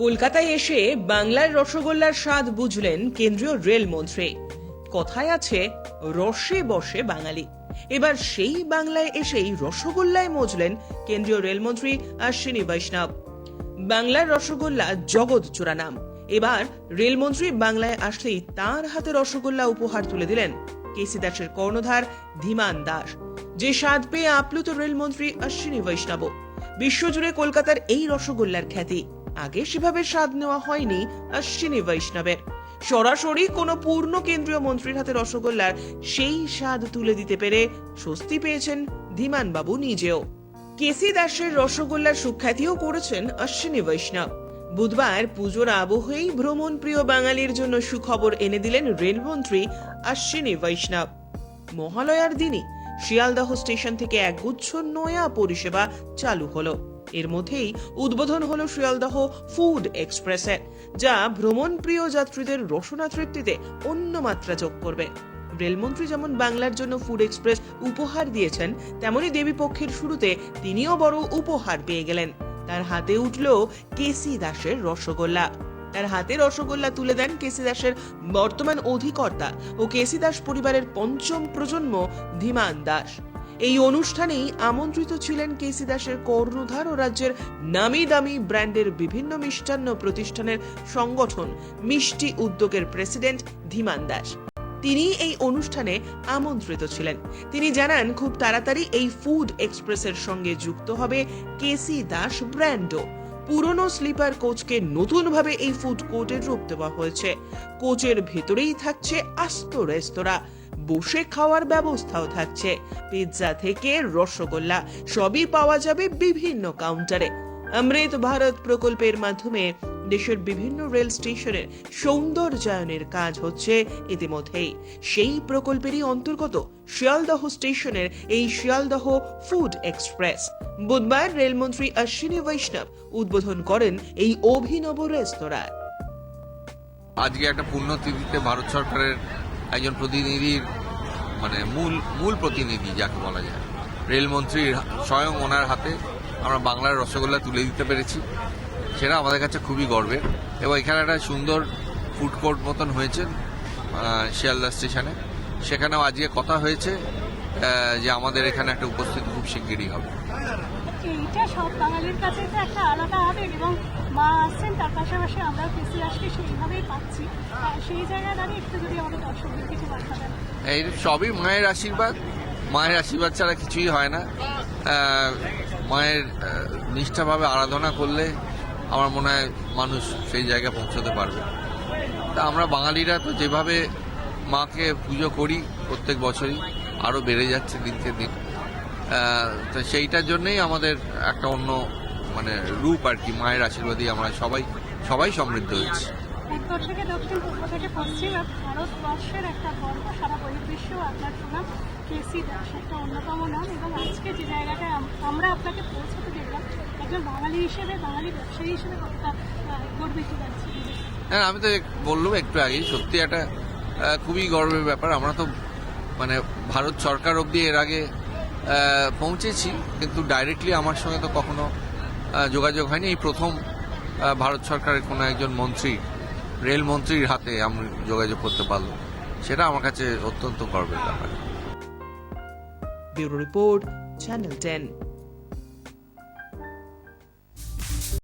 কলকাতায় এসে বাংলার রসগোল্লার স্বাদ বুঝলেন কেন্দ্রীয় রেলমন্ত্রী। কথায় আছে রসে বসে বাঙালি। এবার সেই বাংলায় এসেই রসগোল্লায় মজলেন কেন্দ্রীয় রেলমন্ত্রী অশ্বিনী বৈষ্ণব। বাংলার রসগোল্লা জগৎ জোড়া নাম। এবার রেলমন্ত্রী বাংলায় আসলেই তার হাতে রসগোল্লা উপহার তুলে দিলেন কেসি দাসের কর্ণধার ধীমান দাস। যে স্বাদ পেয়ে আপ্লুত রেলমন্ত্রী অশ্বিনী বৈষ্ণব। বিশ্বজুড়ে কলকাতার এই রসগোল্লার খ্যাতি। আগে সেভাবে স্বাদ নেওয়া হয়নি অশ্বিনী বৈষ্ণবের। সরাসরি কোনো পূর্ণ কেন্দ্রীয় মন্ত্রীর হাতে রসগোল্লার সেই স্বাদ তুলে দিতে পেরে স্বস্তি পেয়েছেন ধীমান বাবু নিজেও। কেসি দাসের রসগোল্লার সুখ্যাতিও করেছেন অশ্বিনী বৈষ্ণব। বুধবার পুজোর আবহেই ভ্রমণ প্রিয় বাঙালির জন্য সুখবর এনে দিলেন রেলমন্ত্রী অশ্বিনী বৈষ্ণব। মহালয়ার দিনই শিয়ালদহ স্টেশন থেকে একগুচ্ছ নয়া পরিষেবা চালু হলো। এর মধ্যেই উদ্বোধন হলো শিয়ালদহ ফুড এক্সপ্রেসের, যা ভ্রমণ প্রিয় যাত্রীদের রসনা তৃপ্তিতে অন্য মাত্রা যোগ করবে। রেলমন্ত্রী যেমন বাংলার জন্য ফুড এক্সপ্রেস উপহার দিয়েছেন, তেমনি দেবীপক্ষের শুরুতে তিনিও বড় উপহার পেয়ে গেলেন। তার হাতে উঠল কেসি দাসের রসগোল্লা। তার হাতে রসগোল্লা তুলে দেন কেসি দাসের বর্তমান অধিকর্তা ও কেসি দাস পরিবারের পঞ্চম প্রজন্ম ধীমান দাস। এই অনুষ্ঠানেই আমন্ত্রিত ছিলেন কেসি দাসের কর্ণধার ও রাজ্যের নামি দামি ব্র্যান্ডের বিভিন্ন মিষ্টান্ন প্রতিষ্ঠানের সংগঠন মিষ্টি উদ্যোগের প্রেসিডেন্ট ধীমান দাস। তিনি এই অনুষ্ঠানে আমন্ত্রিত ছিলেন। তিনি জানান খুব তাড়াতাড়ি এই ফুড এক্সপ্রেসের সঙ্গে যুক্ত হবে কেসি দাস ব্র্যান্ডও। পুরনো স্লিপার কোচকে নতুনভাবে এই ফুড কোর্টে রূপ দেওয়া হয়েছে। কোচের ভেতরেই থাকছে আস্ত রেস্তোরাঁ, বসে খাওয়ার ব্যবস্থাও থাকছে। পিৎজা থেকে রসগোল্লা সবই পাওয়া যাবে বিভিন্ন কাউন্টারে। অমৃত ভারত প্রকল্পের মাধ্যমে দেশের বিভিন্ন রেল স্টেশনের সৌন্দর্যায়নের কাজ হচ্ছে ইতিমধ্যেই। সেই প্রকল্পেরই অন্তর্গত শিয়ালদহ স্টেশনের এই শিয়ালদহ ফুড এক্সপ্রেস। বুধবার রেলমন্ত্রী অশ্বিনী বৈষ্ণব উদ্বোধন করেন এই অভিনব রেস্তোরাঁ। আজকে একটা পুণ্যতিথিতে ভারত সরকারের একজন প্রতিনিধির মূল প্রতিনিধি যাকে বলা যায়, রেলমন্ত্রীর স্বয়ং ওনার হাতে আমরা বাংলার রসগোল্লা তুলে দিতে পেরেছি। সেটা আমাদের কাছে খুবই গর্বের। এবং এখানে একটা সুন্দর ফুড কোর্ট মতন হয়েছে শিয়ালদা স্টেশনে। সেখানেও আজকে কথা হয়েছে যে আমাদের এখানে একটা উপস্থিতি খুব শিগগিরই হবে। এইটা সব বাঙালির কাছে তো একটা আলাদা আবেগ, এবং মা আসছেন তার পাশাপাশি আমরা কেসি দাসকে সেইভাবেই পাচ্ছি। সেই জায়গায় দাঁড়িয়ে একটু যদি আমাদের দর্শকদের কিছু বার্তা দেন। এই সবই মায়ের আশীর্বাদ। মায়ের আশীর্বাদ ছাড়া কিছুই হয় না। মায়ের নিষ্ঠাভাবে আরাধনা করলে আমার মনে হয় মানুষ সেই জায়গায় পৌঁছতে পারবে। তা আমরা বাঙালিরা তো যেভাবে মাকে পুজো করি প্রত্যেক বছরই, আরও বেড়ে যাচ্ছে দিনকে দিন। তো সেইটার জন্যই আমাদের একটা অন্য রূপ আর কি। মায়ের আশীর্বাদই আমরা সবাই সমৃদ্ধ হয়েছি। উত্তর থেকে দক্ষিণ, পূর্ব থেকে পশ্চিম, ভারতবর্ষের একটা গর্ব, সারা বহির্বিশ্বেও আপনার সুনাম। কেসি দাস একটা অন্যতম নাম, এবং আজকে যে জায়গাটায় আমরা আপনাকে পৌঁছতে দেখলাম, একজন বাঙালি হিসেবে, বাঙালি ব্যবসায়ী হিসেবে কতটা গর্বিত লাগছে। হ্যাঁ, আমি তো বললাম একটু আগেই, সত্যি একটা খুবই গর্বের ব্যাপার। আমরা তো ভারত সরকার অবধি এর আগে পৌঁছেছি, কিন্তু ডাইরেক্টলি আমার সঙ্গে তো কখনো যোগাযোগ হয়নি। এই প্রথম ভারত সরকারের কোনো একজন মন্ত্রী, রেলমন্ত্রীর হাতে আমি যোগাযোগ করতে পারলাম। সেটা আমার কাছে অত্যন্ত গর্বের ব্যাপার। Bureau report, channel 10।